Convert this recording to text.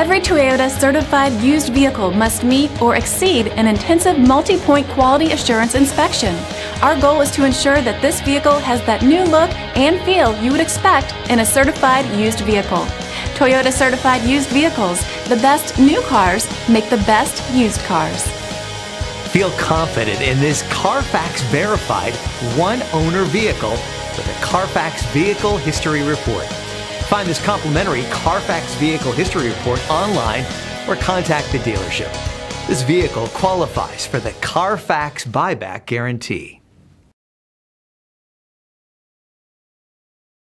Every Toyota certified used vehicle must meet or exceed an intensive multi-point quality assurance inspection. Our goal is to ensure that this vehicle has that new look and feel you would expect in a certified used vehicle. Toyota certified used vehicles, the best new cars make the best used cars. Feel confident in this Carfax verified one-owner vehicle with a Carfax Vehicle History Report. Find this complimentary Carfax Vehicle History Report online or contact the dealership. This vehicle qualifies for the Carfax Buyback Guarantee.